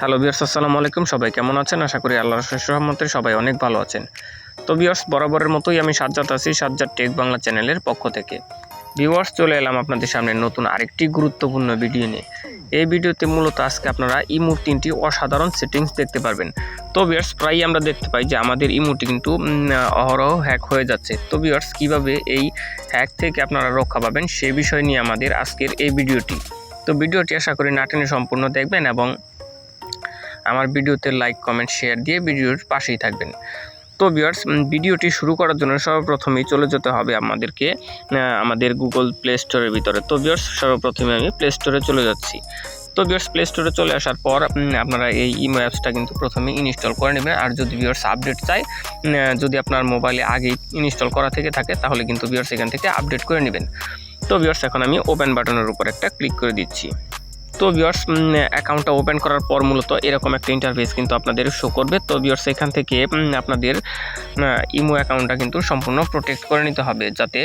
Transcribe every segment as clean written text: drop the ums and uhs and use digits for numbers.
Hello viewers, আসসালামু আলাইকুম। সবাই কেমন আছেন? আশা করি আল্লাহর অশেষ রহমতে সবাই অনেক ভালো আছেন। তো ভিউয়ার্স, বরাবরের মতোই আমি সাজ্জাদ আছি, সাজ্জাদ টেক বাংলা চ্যানেলের পক্ষ থেকে। ভিউয়ার্স, চলে এলাম আপনাদের সামনে নতুন আরেকটি গুরুত্বপূর্ণ ভিডিও নিয়ে। এই ভিডিওতে মূলত আজকে আপনারা ইমোর 3টি অসাধারণ সেটিংস দেখতে পারবেন। তো ভিউয়ার্স, প্রায়ই আমরা দেখতে পাই যে আমাদের ইমোটি কিন্তু অহরহ হ্যাক হয়ে যাচ্ছে। তো ভিউয়ার্স, কীভাবে এই হ্যাক থেকে আপনারা রক্ষা পাবেন সে বিষয় নিয়ে আমাদের আজকের এই ভিডিওটি। তো ভিডিওটি আশা করি না টেনে সম্পূর্ণ দেখবেন এবং আমার ভিডিওতে লাইক, কমেন্ট, শেয়ার দিয়ে ভিডিওর পাশেই থাকবেন। তো ভিউয়ার্স, ভিডিওটি শুরু করার জন্য সর্বপ্রথমেই চলে যেতে হবে আমাদেরকে আমাদের গুগল প্লে স্টোরের ভিতরে। তো ভিউয়ার্স, সর্বপ্রথমে আমি প্লে স্টোরে চলে যাচ্ছি। তো ভিউয়ার্স, প্লে স্টোরে চলে আসার পর আপনারা এই ইমো অ্যাপসটা কিন্তু প্রথমে ইনস্টল করে নেবেন। আর যদি ভিউয়ার্স আপডেট চাই, যদি আপনার মোবাইলে আগেই ইনস্টল করা থেকে থাকে তাহলে কিন্তু ভিউয়ার্স এখান থেকে আপডেট করে নেবেন। তো ভিউয়ার্স, এখন আমি ওপেন বাটনের উপর একটা ক্লিক করে দিচ্ছি। তো ভিউয়ার্স, অ্যাকাউন্টটা ওপেন করার পর মূলত এরকম একটা ইন্টারফেস কিন্তু আপনাদের শো করবে। তো ভিউয়ার্স, এখান থেকে আপনাদের ইমো অ্যাকাউন্টটা কিন্তু সম্পূর্ণ প্রোটেক্ট করে নিতে হবে, যাতে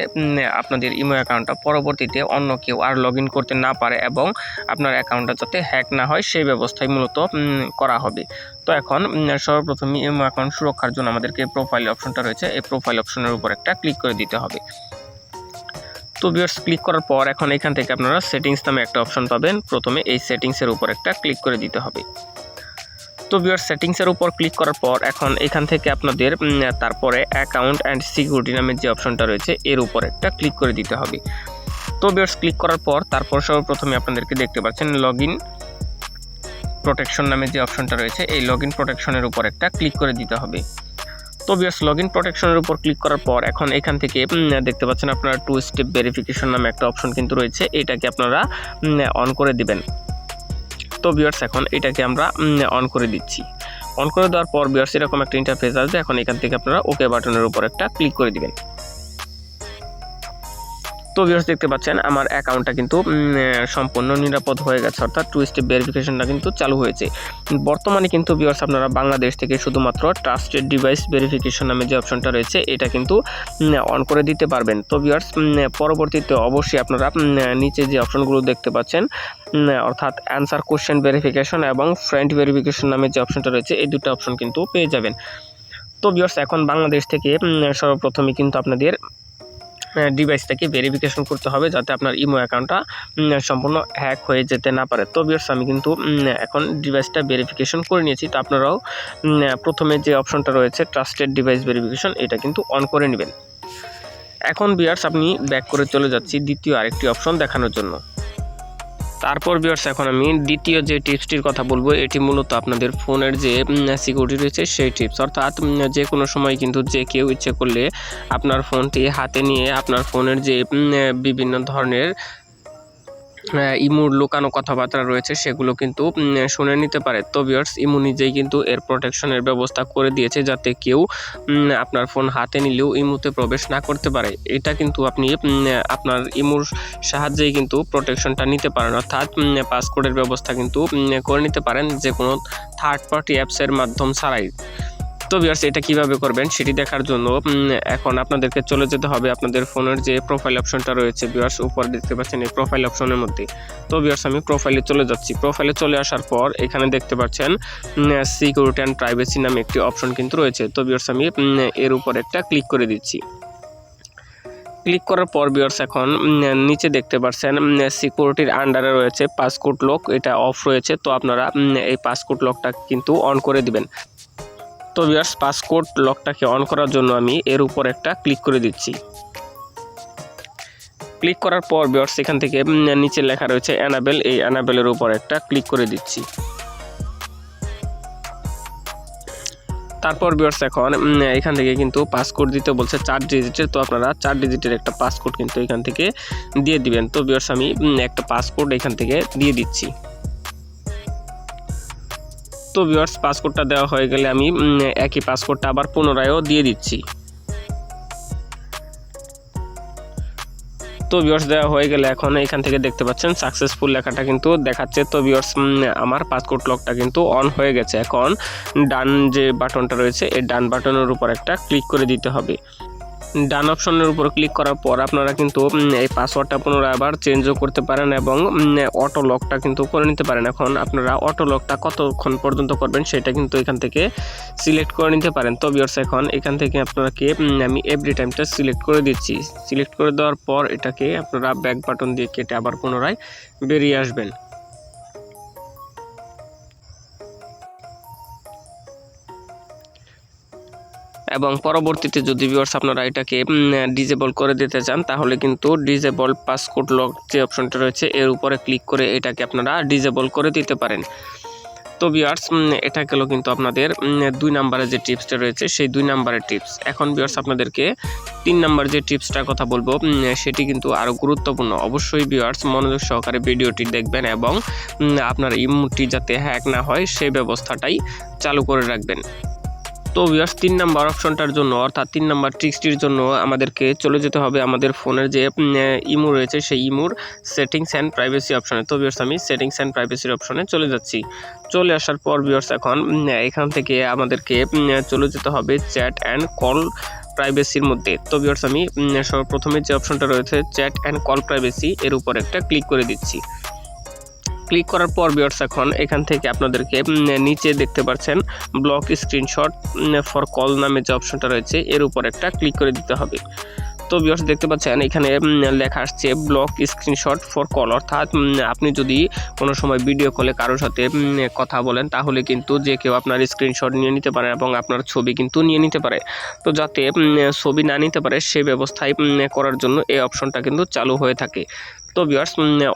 আপনাদের ইমো অ্যাকাউন্টটা পরবর্তীতে অন্য কেউ আর লগ ইন করতে না পারে এবং আপনার অ্যাকাউন্টটা যাতে হ্যাক না হয় সেই ব্যবস্থাই মূলত করা হবে। তো এখন সর্বপ্রথমে ইমো অ্যাকাউন্ট সুরক্ষার জন্য আমাদেরকে প্রোফাইল অপশনটা রয়েছে, এই প্রোফাইল অপশনের উপর একটা ক্লিক করে দিতে হবে। তো ভিউয়ার্স, ক্লিক করার পর এখন এখান থেকে আপনারা সেটিংস নামে একটা অপশন পাবেন। প্রথমে এই সেটিংসের উপর একটা ক্লিক করে দিতে হবে। তো ভিউয়ার্স, সেটিংসের উপর ক্লিক করার পর এখন এখান থেকে আপনাদের তারপরে অ্যাকাউন্ট অ্যান্ড সিকিউরিটি নামের যে অপশনটা রয়েছে এর উপর একটা ক্লিক করে দিতে হবে। তো ভিউয়ার্স, ক্লিক করার পর তারপর সর্বপ্রথমে আপনাদেরকে দেখতে পাচ্ছেন লগ ইন প্রোটেকশন নামে যে অপশনটা রয়েছে, এই লগ ইন প্রোটেকশনের উপর একটা ক্লিক করে দিতে হবে। তো ভিউয়ার্স, লগ ইন প্রোটেকশনের উপর ক্লিক করার পর এখন এখান থেকে দেখতে পাচ্ছেন আপনারা 2 স্টেপ ভেরিফিকেশন নামে একটা অপশন কিন্তু রয়েছে, এটাকে আপনারা অন করে দিবেন। তো ভিউয়ার্স, এখন এটাকে আমরা অন করে দিচ্ছি। অন করে দেওয়ার পর ভিউয়ার্স এরকম একটা ইন্টারফেস আসবে। এখন এখান থেকে আপনারা ওকে বাটনের উপর একটা ক্লিক করে দিবেন। তো ভিউয়ার্স, দেখতে পাচ্ছেন আমার অ্যাকাউন্টটা কিন্তু সম্পূর্ণ নিরাপদ হয়ে গেছে, অর্থাৎ 2 স্টেপ ভেরিফিকেশনটা কিন্তু চালু হয়েছে। বর্তমানে কিন্তু ভিউয়ার্স আপনারা বাংলাদেশ থেকে শুধুমাত্র ট্রাস্টেড ডিভাইস ভেরিফিকেশন নামে যে অপশনটা রয়েছে এটা কিন্তু অন করে দিতে পারবেন। তো ভিউয়ার্স, পরবর্তীতে অবশ্যই আপনারা নিচে যে অপশনগুলো দেখতে পাচ্ছেন, অর্থাৎ অ্যান্সার কোশ্চেন ভেরিফিকেশন এবং ফ্রেন্ড ভেরিফিকেশন নামে যে অপশনটা রয়েছে এই দুটো অপশন কিন্তু পেয়ে যাবেন। তো ভিউয়ার্স, এখন বাংলাদেশ থেকে সর্বপ্রথমে কিন্তু আপনাদের ডিভাইসটাকে ভেরিফিকেশন করতে হবে, যাতে আপনার ইমো অ্যাকাউন্টটা সম্পূর্ণ হ্যাক হয়ে যেতে না পারে। তো ভিউয়ার্স, আমি কিন্তু এখন ডিভাইসটা ভেরিফিকেশন করে নিয়েছি। তো আপনারাও প্রথমে যে অপশনটা রয়েছে ট্রাস্টেড ডিভাইস ভেরিফিকেশন এটা কিন্তু অন করে নেবেন। এখন ভিউয়ার্স, আপনি ব্যাক করে চলে যাচ্ছি দ্বিতীয় আরেকটি অপশন দেখানোর জন্য। তারপর ভিউয়ার্স, এখন আমি দ্বিতীয় যে টিপসটির কথা বলবো, এটি মূলত আপনাদের ফোনের যে সিকিউরিটি রয়েছে সেই টিপস, অর্থাৎ যে কোনো সময় কিন্তু যে কেউ ইচ্ছে করলে আপনার ফোনটি হাতে নিয়ে আপনার ফোনের যে বিভিন্ন ধরনের ইমোর লুকানো কথাবার্তা রয়েছে সেগুলো কিন্তু শুনে নিতে পারে। তো ভিউয়ার্স, ইমো নিজেই কিন্তু এর প্রোটেকশনের ব্যবস্থা করে দিয়েছে, যাতে কেউ আপনার ফোন হাতে নিলেও ইমোতে প্রবেশ না করতে পারে। এটা কিন্তু আপনি আপনার ইমোর সাহায্যেই কিন্তু প্রোটেকশনটা নিতে পারেন, অর্থাৎ পাসকোডের ব্যবস্থা কিন্তু করে নিতে পারেন যে কোনো থার্ড পার্টি অ্যাপসের মাধ্যম ছাড়াই। তো ভিউয়ার্স, এটা কিভাবে করবেন সেটি দেখার জন্য এখন আপনাদেরকে চলে যেতে হবে আপনাদের ফোনের যে প্রোফাইল অপশনটা রয়েছে। ভিউয়ার্স, উপরে দেখতে পাচ্ছেন এই প্রোফাইল অপশনের মধ্যে। তো ভিউয়ার্স, আমি প্রোফাইলে চলে যাচ্ছি। প্রোফাইলে চলে আসার পর এখানে দেখতে পাচ্ছেন সিকিউরিটি অ্যান্ড প্রাইভেসি নামে একটি অপশন কিন্তু রয়েছে। তো ভিউয়ার্স, আমি এর উপর একটা ক্লিক করে দিচ্ছি। ক্লিক করার পর ভিউয়ার্স, এখন নিচে দেখতে পাচ্ছেন সিকিউরিটির আন্ডারে রয়েছে পাসকোড লক, এটা অফ রয়েছে। তো আপনারা এই পাসকোড লকটা কিন্তু অন করে দিবেন। তো ভিউয়ার্স, পাসকোড লকটাকে অন করার জন্য আমি এর উপর একটা ক্লিক করে দিচ্ছি। ক্লিক করার পর ভিউয়ার্স, এখান থেকে নিচে লেখা রয়েছে অ্যানাবেল, এই অ্যানাবেলের উপর একটা ক্লিক করে দিচ্ছি। তারপর ভিউয়ার্স, এখন এখান থেকে কিন্তু পাসকোড দিতে বলছে 4 ডিজিটের। তো আপনারা 4 ডিজিটের একটা পাসকোড কিন্তু এখান থেকে দিয়ে দিবেন। তো ভিউয়ার্স, আমি একটা পাসকোড এখান থেকে দিয়ে দিচ্ছি। তো ভিউয়ার্স, পাসকোডটা দেওয়া হয়ে গেলে আমি একই পাসকোডটা আবার পুনরায়ও দিয়ে দিচ্ছি। তো ভিউয়ার্স, দেওয়া হয়ে গেলে এখন এখান থেকে দেখতে পাচ্ছেন সাকসেসফুল লেখাটা কিন্তু দেখাচ্ছে। তো ভিউয়ার্স, আমার পাসকোড লকটা কিন্তু অন হয়ে গেছে। এখন ডান যে বাটনটা রয়েছে এই ডান বাটনের উপর একটা ক্লিক করে দিতে হবে। ডান অপশনের উপর ক্লিক করার পর আপনারা কিন্তু এই পাসওয়ার্ডটা পুনরায় আবার চেঞ্জও করতে পারেন এবং অটো লকটা কিন্তু করে নিতে পারেন। এখন আপনারা অটো লকটা কতক্ষণ পর্যন্ত করবেন সেটা কিন্তু এখান থেকে সিলেক্ট করে নিতে পারেন। তো ভিউয়ার্স এখন এখান থেকে আপনাকে আমি এভরি টাইমটা সিলেক্ট করে দিচ্ছি। সিলেক্ট করে দেওয়ার পর এটাকে আপনারা ব্যাক বাটন দিয়ে কেটে আবার পুনরায় বেরিয়ে আসবেন। এবং পরবর্তীতে যদি ভিউয়ার্স আপনারা এটাকে ডিজেবল করে দিতে চান তাহলে কিন্তু ডিজেবল পাসকোড লক যে অপশনটা রয়েছে এর উপরে ক্লিক করে এটাকে আপনারা ডিজেবল করে দিতে পারেন। তো ভিউয়ার্স এটা গেল কিন্তু আপনাদের 2 নম্বরের যে টিপসটা রয়েছে সেই 2 নম্বরের টিপস। এখন ভিউয়ার্স আপনাদেরকে 3 নম্বর যে টিপসটার কথা বলবো সেটি কিন্তু আরও গুরুত্বপূর্ণ। অবশ্যই ভিউয়ার্স মনোযোগ সহকারে ভিডিওটি দেখবেন এবং আপনার ইমোটি যাতে হ্যাক না হয় সেই ব্যবস্থাটাই চালু করে রাখবেন। তো ভিউয়ার্স 3 নাম্বার অপশনটার জন্য অর্থাৎ 3 নাম্বার ট্রিক্সটির জন্য আমাদেরকে চলে যেতে হবে আমাদের ফোনের যে ইমো রয়েছে সেই ইমোর সেটিংস অ্যান্ড প্রাইভেসি অপশনে। তো ভিউয়ার্স আমি সেটিংস অ্যান্ড প্রাইভেসির অপশনে চলে যাচ্ছি। চলে আসার পর ভিউয়ার্স এখন এখান থেকে আমাদেরকে চলে যেতে হবে চ্যাট অ্যান্ড কল প্রাইভেসির মধ্যে। তো ভিউয়ার্স আমি সর্বপ্রথমে যে অপশনটা রয়েছে চ্যাট অ্যান্ড কল প্রাইভেসি এর উপর একটা ক্লিক করে দিচ্ছি। ক্লিক করার পর ভিউয়ার্স এখন এখান থেকে আপনাদেরকে নিচে দেখতে পাচ্ছেন ব্লক স্ক্রিনশট ফর কল নামে যে অপশনটা রয়েছে এর উপর একটা ক্লিক করে দিতে হবে। তো ভিউয়ার্স দেখতে পাচ্ছেন এখানে লেখা আসছে ব্লক স্ক্রিনশট ফর কল, অর্থাৎ আপনি যদি কোনো সময় ভিডিও কলে কারোর সাথে কথা বলেন তাহলে কিন্তু যে কেউ আপনার স্ক্রিনশট নিয়ে নিতে পারে এবং আপনার ছবি কিন্তু নিয়ে নিতে পারে। তো যাতে ছবি না নিতে পারে সেই ব্যবস্থায় করার জন্য এই অপশনটা কিন্তু চালু হয়ে থাকে। তো ভিউয়ার্স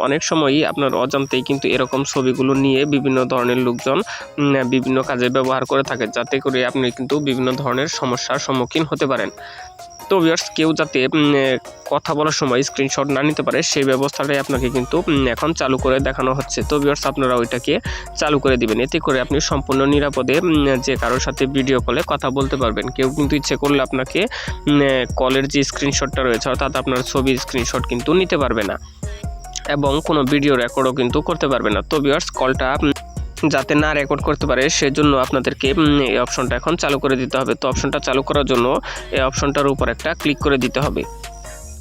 অনেক সময়ই আপনার অজান্তেই কিন্তু এরকম ছবিগুলো নিয়ে বিভিন্ন ধরনের লোকজন বিভিন্ন কাজে ব্যবহার করে থাকে, যাতে করে আপনি কিন্তু বিভিন্ন ধরনের সমস্যার সম্মুখীন হতে পারেন। তো ভিউয়ার্স কেউ যাতে কথা বলার সময় স্ক্রিনশট না নিতে পারে সেই ব্যবস্থাটাই আপনাকে কিন্তু এখন চালু করে দেখানো হচ্ছে। তো ভিউয়ার্স আপনারা ওইটাকে চালু করে দিবেন, এতে করে আপনি সম্পূর্ণ নিরাপদে যে কারোর সাথে ভিডিও কলে কথা বলতে পারবেন। কেউ কিন্তু ইচ্ছে করলে আপনাকে কলের যে স্ক্রিনশটটা রয়েছে অর্থাৎ আপনার ছবির স্ক্রিনশট কিন্তু নিতে পারবে না এবং কোনো ভিডিও রেকর্ডও কিন্তু করতে পারবে না। তো ভিউয়ার্স কলটা যাতে না রেকর্ড করতে পারে সেজন্য আপনাদেরকে এই অপশনটা এখন চালু করে দিতে হবে। তো অপশনটা চালু করার জন্য এই অপশনটার উপর একটা ক্লিক করে দিতে হবে।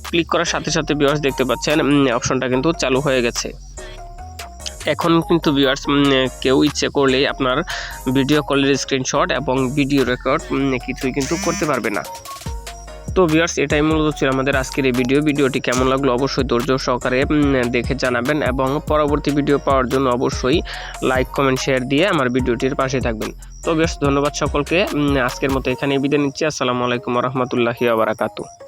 ক্লিক করার সাথে সাথে ভিউয়ার্স দেখতে পাচ্ছেন অপশনটা কিন্তু চালু হয়ে গেছে। এখন কিন্তু ভিউয়ার্স কেউ ইচ্ছে করলেই আপনার ভিডিও কলের স্ক্রিনশট এবং ভিডিও রেকর্ড কিছুই কিন্তু করতে পারবে না। তো ভিউয়ার্স এটাই মূলত ছিল আমাদের আজকের এই ভিডিওটি কেমন লাগলো অবশ্যই ধৈর্য সহকারে দেখে জানাবেন এবং পরবর্তী ভিডিও পাওয়ার জন্য অবশ্যই লাইক কমেন্ট শেয়ার দিয়ে আমার ভিডিওটির পাশে থাকবেন। তো ভিউয়ার্স ধন্যবাদ সকলকে, আজকের মতো এখানেই বিদায় নিচ্ছি। আসসালামু আলাইকুম ওয়া রাহমাতুল্লাহি ওয়া বারাকাতুহু।